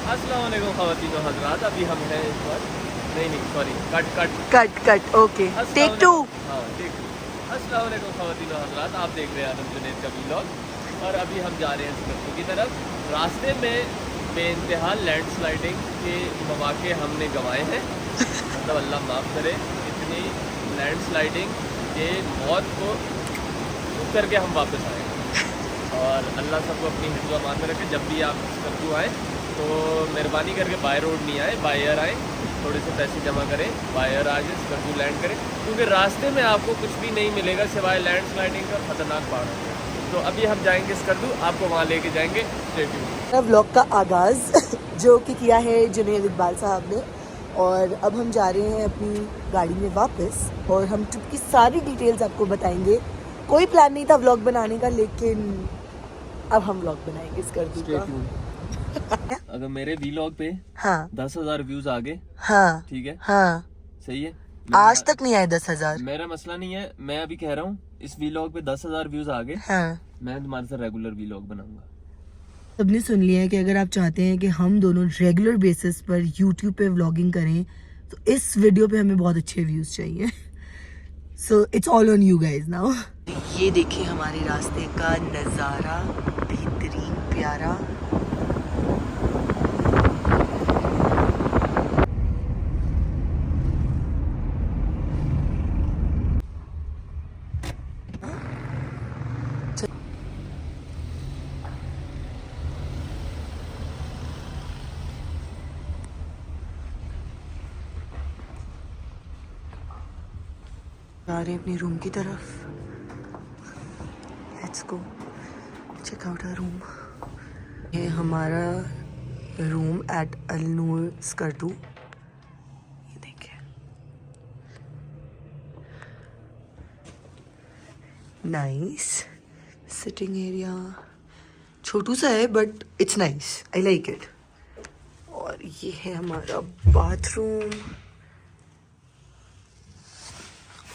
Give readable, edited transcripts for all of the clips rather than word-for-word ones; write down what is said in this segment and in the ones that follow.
अस्सलाम वालेकुम ख़वातीन व हज़रात, अभी हम हैं इस बार नहीं sorry cut okay take two. हाँ ठीक। अस्सलाम वालेकुम ख़वातीन व हज़रात, आप देख रहे हैं आदम जुनैद का व्लॉग और अभी हम जा रहे हैं स्कर्दू की तरफ। रास्ते में बेइंतहा लैंडस्लाइडिंग के मौके हमने गंवाए हैं, मतलब अल्लाह माफ़ करे, इतनी लैंडस्लाइडिंग के मौत को छू करके हम वापस आए और अल्लाह सबको अपनी हिफ्ज़ व अमान में रखे। जब भी आप स्कर्दू आए तो मेहरबानी करके बाय रोड नहीं आए, बाय एयर आए, थोड़े से पैसे जमा करें, बाय एयर आ जाए, स्कर्दू लैंड करें, क्योंकि रास्ते में आपको कुछ भी नहीं मिलेगा सिवाय लैंडस्लाइडिंग का ख़तरनाक पहाड़ होगा। तो अभी हम जाएंगे स्कर्दू, आपको वहाँ लेके जाएंगे। Stay tuned. व्लॉग का आगाज़ जो कि किया है जुनैद इकबाल साहब ने, और अब हम जा रहे हैं अपनी गाड़ी में वापस और हम ट्रिप की सारी डिटेल्स आपको बताएंगे। कोई प्लान नहीं था व्लॉग बनाने का, लेकिन अब हम व्लॉग बनाएंगे स्कर्दू का। अगर मेरे व्लॉग पे हाँ 10,000 व्यूज आ गए, हाँ ठीक है, हाँ, सही है, आज तक नहीं आए 10,000। मेरा मसला नहीं है, मैं अभी कह रहा हूँ इस व्लॉग पे 10,000 व्यूज आ गए, हाँ, मैं तुम्हारे साथ रेगुलर व्लॉग बनाऊंगा। सबने सुन लिया है कि अगर आप चाहते हैं कि हम दोनों रेगुलर बेसिस पर यूट्यूब पे व्लॉगिंग करें तो इस वीडियो पे हमें बहुत अच्छे व्यूज चाहिए। So it's all on you guys now. ये देखिए हमारे रास्ते का नज़ारा, बेहतरीन प्यारा। जा रहे हैं अपने रूम की तरफ। Let's go check out our room. ये हमारा रूम एट अल नूर स्कर्दू। ये देखिए, नाइस सिटिंग एरिया, छोटू सा है but it's nice, I like it. और ये है हमारा बाथरूम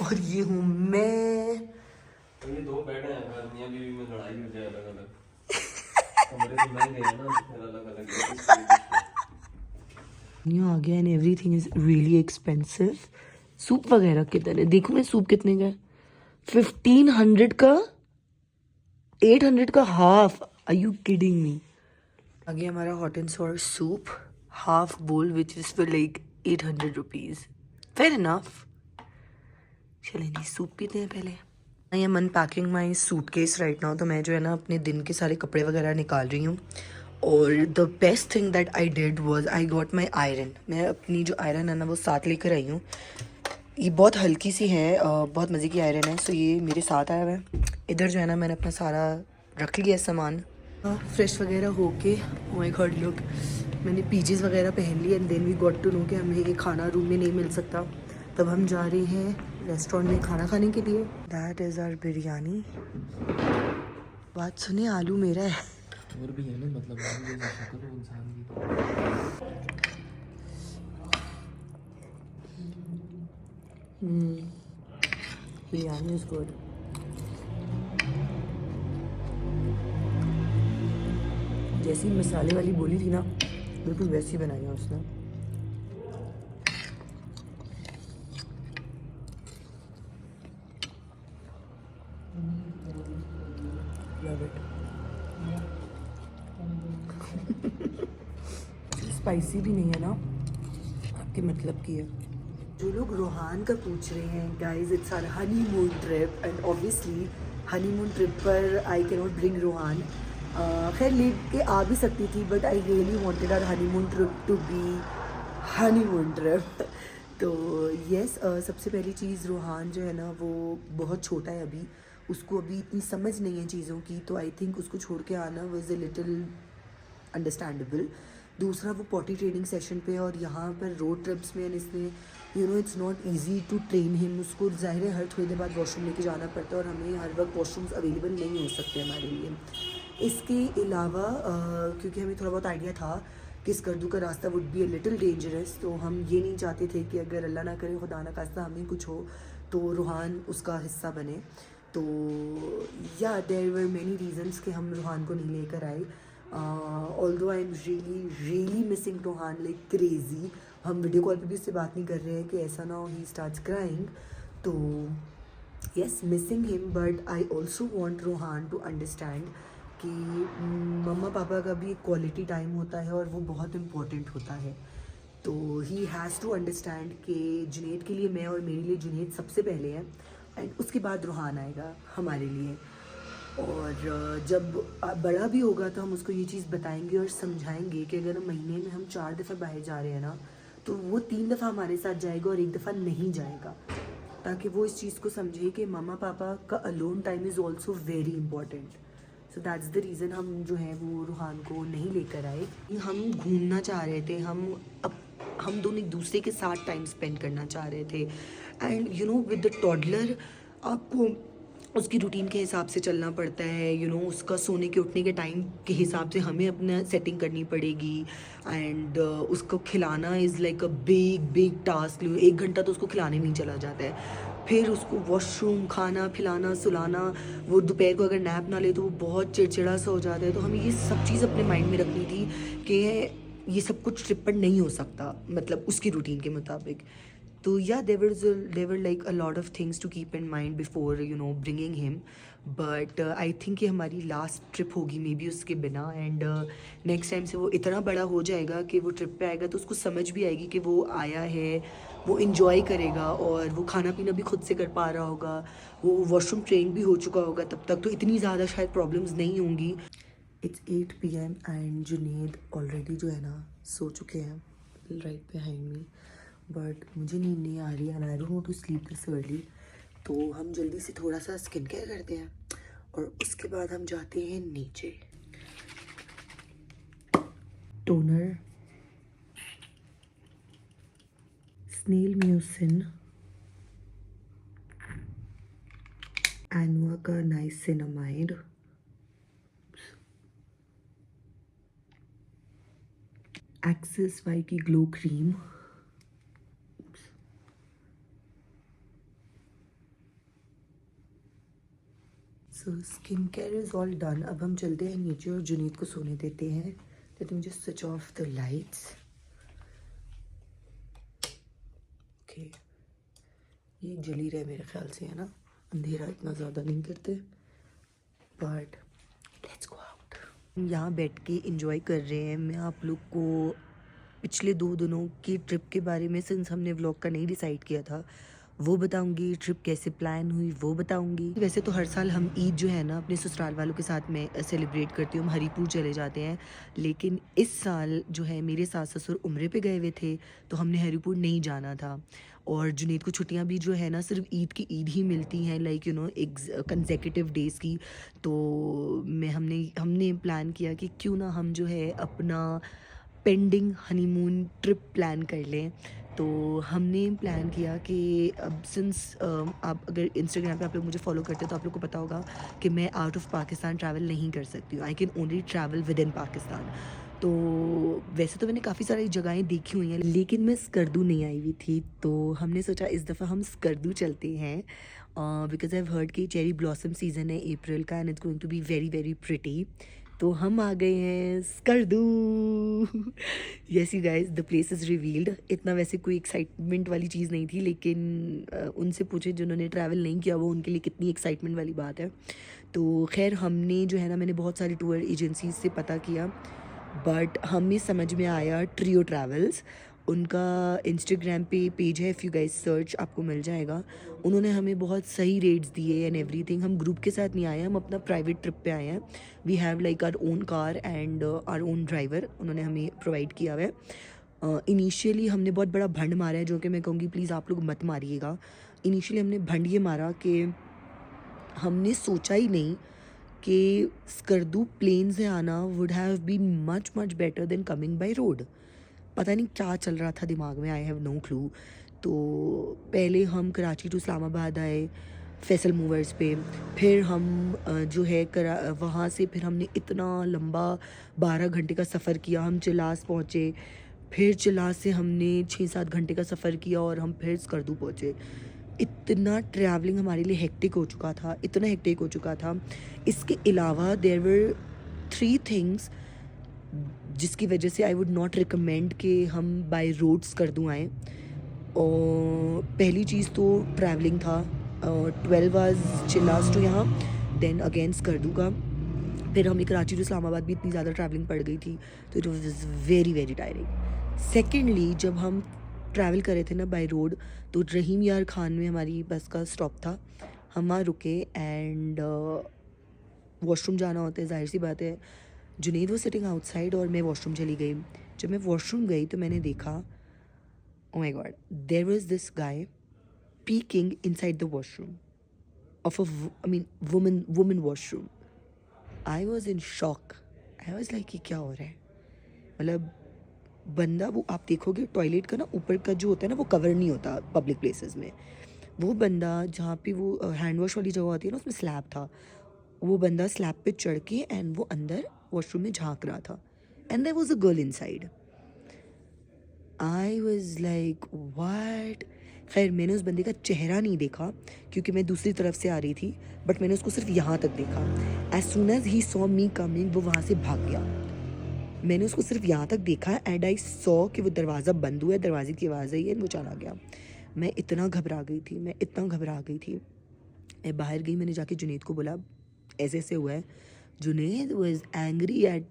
और ये हूँ मैं। ये दो बेड हैं, अगर मियां बीवी में लड़ाई हो जाए अलग अलग कमरे तो महंगे हैं ना, फिर अलग अलग न्यू आ गया and everything is really expensive. Soup वगैरह कितने, देखो मैं सूप कितने का है, 1500 का, 800 का half. Are you kidding me? आ गया हमारा hot and sour soup, half bowl which is for like 800 rupees. Fair enough. चले नहीं, सूप पीते हैं पहले। I am unpacking my suitcase right now. तो मैं जो है ना अपने दिन के सारे कपड़े वगैरह निकाल रही हूँ। और the best thing that I did was I got my iron. मैं अपनी जो आयरन है ना वो साथ लेकर आई हूँ। ये बहुत हल्की सी है, बहुत मज़े की आयरन है। सो ये मेरे साथ आया हुआ है। इधर जो है ना मैंने अपना सारा रख लिया है सामान। फ्रेश वगैरह होके, ओह माय गॉड लुक, मैंने पीजेस वगैरह पहन ली and then we got to know कि हमें ये खाना रूम में नहीं मिल सकता। तब हम जा रहे हैं रेस्टोरेंट में खाना खाने के लिए। That is our biryani. बात सुने, आलू मेरा है। और भी है ना, मतलब आलू जैसा शक्ल हो इंसान की। Biryani is good. जैसी मसाले वाली बोली थी ना, बिल्कुल वैसी बनाई है उसने। Love it. स्पाइसी भी नहीं है ना, आपके मतलब की है। जो लोग रोहान का पूछ रहे हैं, guys it's our honeymoon trip and obviously honeymoon trip पर I can not bring Rohan. खैर लेके आ भी सकती थी but I really wanted our honeymoon trip to be honeymoon trip. तो यस, सबसे पहली चीज़, रोहान जो है ना वो बहुत छोटा है अभी, उसको अभी इतनी समझ नहीं है चीज़ों की, तो आई थिंक उसको छोड़ के आना वॉज अ लिटिल अंडरस्टैंडेबल। दूसरा, वो पॉटी ट्रेनिंग सेशन पे और यहाँ पर रोड ट्रिप्स में इसने it's not easy to train him. उसको ज़ाहिर है हर थोड़ी देर बाद वॉशरूम लेके जाना पड़ता है और हमें हर वक्त वॉशरूम्स अवेलेबल नहीं हो सकते हमारे लिए। इसके अलावा क्योंकि हमें थोड़ा बहुत आइडिया था कि स्कर्दू का रास्ता would be a little dangerous, तो हम ये नहीं चाहते थे कि अगर अल्लाह ना करे, खुदा ना खास्ता हमें कुछ हो तो रूहान उसका हिस्सा बने। तो या देयर वर मेनी रीजंस कि हम रूहान को नहीं लेकर आए। Although I am really missing Rohan like crazy. हम वीडियो कॉल पे भी उससे बात नहीं कर रहे हैं कि ऐसा ना हो ही स्टार्ट्स क्राइंग. तो yes, missing him, but I also want Rohan to understand कि मम्मा पापा का भी एक क्वालिटी टाइम होता है और वो बहुत इम्पोर्टेंट होता है. तो ही हैज़ टू अंडरस्टैंड कि जुनैद के लिए मैं और मेरे लिए जुनैद सबसे पहले है एंड उसके बाद रोहान आएगा हमारे लिए. और जब बड़ा भी होगा तो हम उसको ये चीज़ बताएंगे और समझाएंगे कि अगर महीने में हम 4 दफ़ा बाहर जा रहे हैं ना, तो वो 3 दफ़ा हमारे साथ जाएगा और 1 दफ़ा नहीं जाएगा, ताकि वो इस चीज़ को समझे कि मामा पापा का alone time is also very important. So that's the reason हम जो है वो रूहान को नहीं लेकर आए. हम घूमना चाह रहे थे, हम दोनों एक दूसरे के साथ टाइम स्पेंड करना चाह रहे थे. And you know with the toddler आपको उसकी रूटीन के हिसाब से चलना पड़ता है. यू नो उसका सोने के उठने के टाइम के हिसाब से हमें अपना सेटिंग करनी पड़ेगी. एंड उसको खिलाना is like a big task. 1 घंटा तो उसको खिलाने में ही चला जाता है. फिर उसको वॉशरूम, खाना खिलाना, सुलाना. वो दोपहर को अगर नैप ना ले तो वो बहुत चिड़चिड़ा सा हो जाता है. तो हमें ये सब चीज़ अपने माइंड में रखनी थी कि ये सब कुछ ट्रिप पर नहीं हो सकता, मतलब उसकी रूटीन के मुताबिक. तो yeah there're like a lot of things to keep in mind before you know bringing him. But I think ये हमारी लास्ट ट्रिप होगी मे बी उसके बिना. एंड नेक्स्ट टाइम से वो इतना बड़ा हो जाएगा कि वो ट्रिप पे आएगा तो उसको समझ भी आएगी कि वो आया है, वो इन्जॉय करेगा और वो खाना पीना भी खुद से कर पा रहा होगा, वो वॉशरूम ट्रेन भी हो चुका होगा तब तक, तो इतनी ज़्यादा शायद प्रॉब्लम्स नहीं होंगी. It's 8 PM and Junaid already जो है ना सो चुके हैं राइट बिहाइंड मी. बट मुझे नींद नहीं आ रही and I don't want to sleep this early. तो हम जल्दी से थोड़ा सा स्किन केयर करते हैं और उसके बाद हम जाते हैं नीचे. टोनर, स्नेल म्यूसिन, एनवा का नाइसिनामाइड, एक्सिस वाई की glow cream, so skin care is all done. अब हम चलते हैं नीचे और जुनैद को सोने देते हैं. Let me just switch off the lights. Okay, ये जली रहे मेरे ख्याल से, है ना. अंधेरा इतना ज़्यादा नहीं करते. But let's go out. यहाँ बैठ के इंजॉय कर रहे हैं. मैं आप लोग को पिछले 2 दिनों की ट्रिप के बारे में, सिंस हमने व्लॉग का नहीं डिसाइड किया था, वो बताऊंगी. ट्रिप कैसे प्लान हुई वो बताऊंगी. वैसे तो हर साल हम ईद जो है ना अपने ससुराल वालों के साथ में सेलिब्रेट करती हूँ. हम हरिपुर चले जाते हैं. लेकिन इस साल जो है मेरे सास ससुर उम्रे पे गए हुए थे तो हमने हरिपुर नहीं जाना था. और जुनैद को छुट्टियां भी जो है ना सिर्फ ईद की ईद ही मिलती हैं, लाइक यू नो एक कंसेक्यूटिव डेज़ की. तो हमने प्लान किया कि क्यों ना हम जो है अपना पेंडिंग हनीमून ट्रिप प्लान कर लें. तो हमने प्लान किया कि अब सिंस आप अगर इंस्टाग्राम पे आप लोग मुझे फॉलो करते हैं तो आप लोग को पता होगा कि मैं आउट ऑफ पाकिस्तान ट्रैवल नहीं कर सकती हूँ. I can only travel with in Pakistan. तो वैसे तो मैंने काफ़ी सारी जगहें देखी हुई हैं लेकिन मैं स्कर्दू नहीं आई हुई थी. तो हमने सोचा इस दफ़ा हम स्कर्दू चलते हैं बिकॉज आई हैव हर्ड कि चेरी ब्लॉसम सीज़न है अप्रैल का and it's going to be very very pretty. तो हम आ गए हैं Skardu. Yes you guys, the place is revealed. इतना वैसे कोई एक्साइटमेंट वाली चीज़ नहीं थी, लेकिन उनसे पूछे जिन्होंने ट्रैवल नहीं किया वो उनके लिए कितनी एक्साइटमेंट वाली बात है. तो खैर हमने जो है ना, मैंने बहुत सारी टूर एजेंसीज से पता किया बट हमें समझ में आया ट्रियो ट्रैवल्स. उनका इंस्टाग्राम पे पेज है, इफ़ यू गाइस सर्च आपको मिल जाएगा. उन्होंने हमें बहुत सही रेट्स दिए एंड एवरीथिंग. हम ग्रुप के साथ नहीं आए हैं, हम अपना प्राइवेट ट्रिप पे आए हैं. We have like our own car and our own driver उन्होंने हमें प्रोवाइड किया हुआ है. इनिशियली हमने बहुत बड़ा भंड मारा है, जो कि मैं कहूँगी प्लीज़ आप लोग मत मारिएगा. इनिशियली हमने भंड ये मारा कि हमने सोचा ही नहीं कि स्कर्दू प्लेन से आना would have been much better than coming by road. पता नहीं क्या चल रहा था दिमाग में, आई हैव नो क्लू. तो पहले हम कराची टू इस्लामाबाद आए फैसल मूवर्स पे. फिर हम जो है वहाँ से फिर हमने इतना लंबा 12 घंटे का सफ़र किया. हम चिलास पहुँचे, फिर चिलास से हमने 6-7 घंटे का सफ़र किया और हम फिर स्कर्दू पहुँचे. इतना ट्रैवलिंग हमारे लिए हेक्टिक हो चुका था, इतना हेक्टिक हो चुका था. इसके अलावा देयर वर 3 थिंग्स जिसकी वजह से आई वुड नॉट रिकमेंड कि हम बाय रोड्स कर दूँ आएँ। और पहली चीज़ तो ट्रैवलिंग था, 12 आवर्स चिल्लास टू यहाँ, देन अगेन स्कर्दू का, फिर हमें कराची टू इस्लामाबाद भी इतनी ज़्यादा ट्रैवलिंग पड़ गई थी, तो it was very very tiring. Secondly जब हम ट्रैवल कर रहे थे ना बाय रोड, तो रहीम यार खान में हमारी बस का स्टॉप था, हम वहाँ रुके एंड वॉशरूम जाना होता है, जाहिर सी बात है। जुनेद वो सिटिंग आउटसाइड और मैं वॉशरूम चली गई। जब मैं वॉशरूम गई तो मैंने देखा, oh my god, there was this guy peeking inside the washroom of woman washroom. I was in shock. I was like, ये क्या हो रहा है? मतलब बंदा, वो आप देखोगे टॉयलेट का ना ऊपर का जो होता है ना वो कवर नहीं होता पब्लिक प्लेसेस में, वो बंदा जहाँ पे वो हैंड वॉश वाली जगह होती है ना उसमें स्लैब था, वो बंदा स्लैब पे चढ़ के एंड वो अंदर वॉशरूम में झांक रहा था and there was a girl inside. I was like what. खैर मैंने उस बंदे का चेहरा नहीं देखा क्योंकि मैं दूसरी तरफ से आ रही थी, बट मैंने उसको सिर्फ यहाँ तक देखा। As soon as he saw me coming वो वहाँ से भाग गया। मैंने उसको सिर्फ यहाँ तक देखा एंड आई सॉ कि वो दरवाज़ा बंद हुआ है, दरवाजे की आवाज़ आई है, वो चला गया। मैं इतना घबरा गई थी, मैं इतना घबरा गई थी। मैं बाहर गई, मैंने जाके जुनेद को बोला ऐसे ऐसे हुआ है। Junaid was angry at,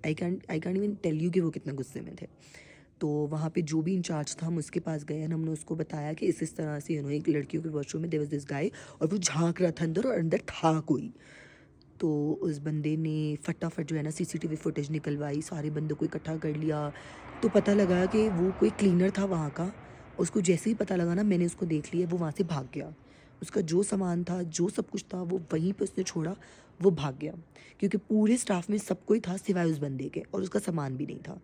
I can't even tell you कि वो कितना गुस्से में थे। तो वहाँ पे जो भी इंचार्ज था हम उसके पास गए एंड हमने उसको बताया कि इस तरह से एक लड़कियों के वॉशरूम में देयर वाज दिस गाय और वो झांक रहा था अंदर और अंदर था कोई। तो उस बंदे ने फटाफट जो है ना सीसीटीवी फुटेज निकलवाई, सारे बंदों को इकट्ठा कर लिया, तो पता लगा कि वो कोई क्लीनर था वहाँ का। उसको जैसे ही पता लगा ना मैंने उसको देख लिया, वो वहाँ से भाग गया। उसका जो सामान था, जो सब कुछ था, वो वहीं पे उसने छोड़ा, वो भाग गया। क्योंकि पूरे स्टाफ में सब कोई था सिवाय उस बंदे के, और उसका सामान भी नहीं था।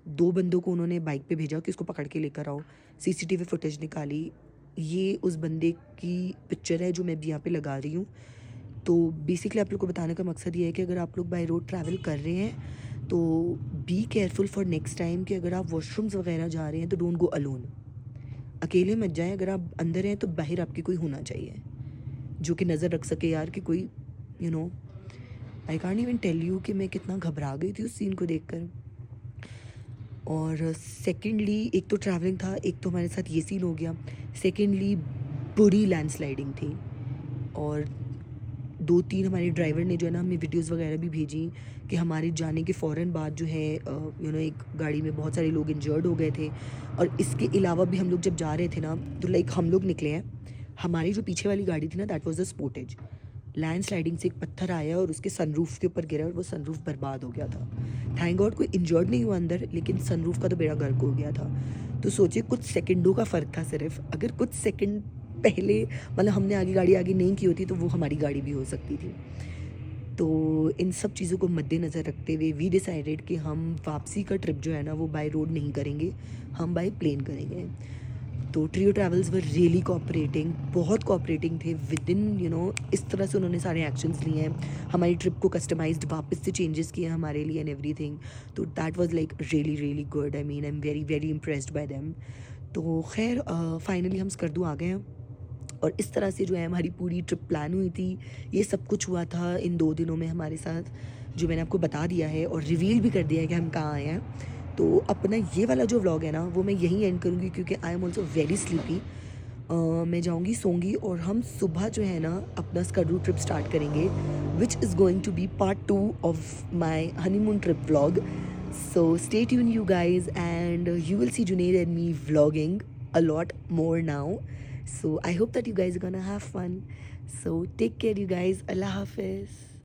2 बंदों को उन्होंने बाइक पे भेजा कि उसको पकड़ के लेकर आओ। सीसीटीवी फुटेज निकाली, ये उस बंदे की पिक्चर है जो मैं भी यहाँ पे लगा रही हूँ। तो बेसिकली आप लोग को बताने का मकसद ये है कि अगर आप लोग बाय रोड ट्रैवल कर रहे हैं तो be careful for next time कि अगर आप वॉशरूम्स वगैरह जा रहे हैं तो डोंट गो अलोन, अकेले मत जाएं। अगर आप अंदर हैं तो बाहर आपके कोई होना चाहिए जो कि नज़र रख सके यार कि कोई I can't even tell you कि मैं कितना घबरा गई थी उस सीन को देखकर। और सेकेंडली एक तो ट्रैवलिंग था, एक तो हमारे साथ ये सीन हो गया। सेकेंडली बुरी लैंडस्लाइडिंग थी, और 2-3 हमारे ड्राइवर ने जो है ना हमें वीडियोस वगैरह भी भेजी कि हमारे जाने के फ़ौरन बाद जो है एक गाड़ी में बहुत सारे लोग इंजर्ड हो गए थे। और इसके अलावा भी हम लोग जब जा रहे थे ना तो लाइक हम लोग निकले हैं, हमारी जो पीछे वाली गाड़ी थी ना that was the Sportage. Land sliding से एक पत्थर आया और उसके सनरूफ के ऊपर गिरा और वो सनरूफ बर्बाद हो गया था। थैंक गॉड कोई इंजर्ड नहीं हुआ अंदर, लेकिन सनरूफ का तो बेड़ा गर्क हो गया था। तो सोचिए कुछ सेकंडों का फ़र्क था सिर्फ, अगर कुछ सेकंड पहले मतलब हमने आगे गाड़ी आगे नहीं की होती तो वो हमारी गाड़ी भी हो सकती थी। तो इन सब चीज़ों को मद्देनज़र रखते हुए वी डिसाइडेड कि हम वापसी का ट्रिप जो है ना वो बाय रोड नहीं करेंगे, हम बाय प्लेन करेंगे। तो trio travels were really cooperating, बहुत कोऑपरेटिंग थे विद इन इस तरह से उन्होंने सारे एक्शंस लिए हैं, हमारी ट्रिप को कस्टमाइज्ड वापस से चेंजेस किए हमारे लिए एंड एवरीथिंग। तो that was like really really good. I mean I am very very impressed by them. तो खैर फाइनली हम स्कर्दू आ गए हैं, और इस तरह से जो है हमारी पूरी ट्रिप प्लान हुई थी। ये सब कुछ हुआ था इन 2 दिनों में हमारे साथ, जो मैंने आपको बता दिया है और रिवील भी कर दिया है कि हम कहाँ आए हैं। तो अपना ये वाला जो व्लॉग है ना वो मैं यहीं एंड करूँगी क्योंकि I am also very sleepy. मैं जाऊँगी सोंगी और हम सुबह जो है ना अपना स्कर्दू ट्रिप स्टार्ट करेंगे, which is going to be part 2 of my honeymoon trip vlog. So stay tuned you guys, and you will see Junaid and me vlogging a lot more now. So I hope that you guys are gonna have fun. So take care you guys. Allah Hafiz.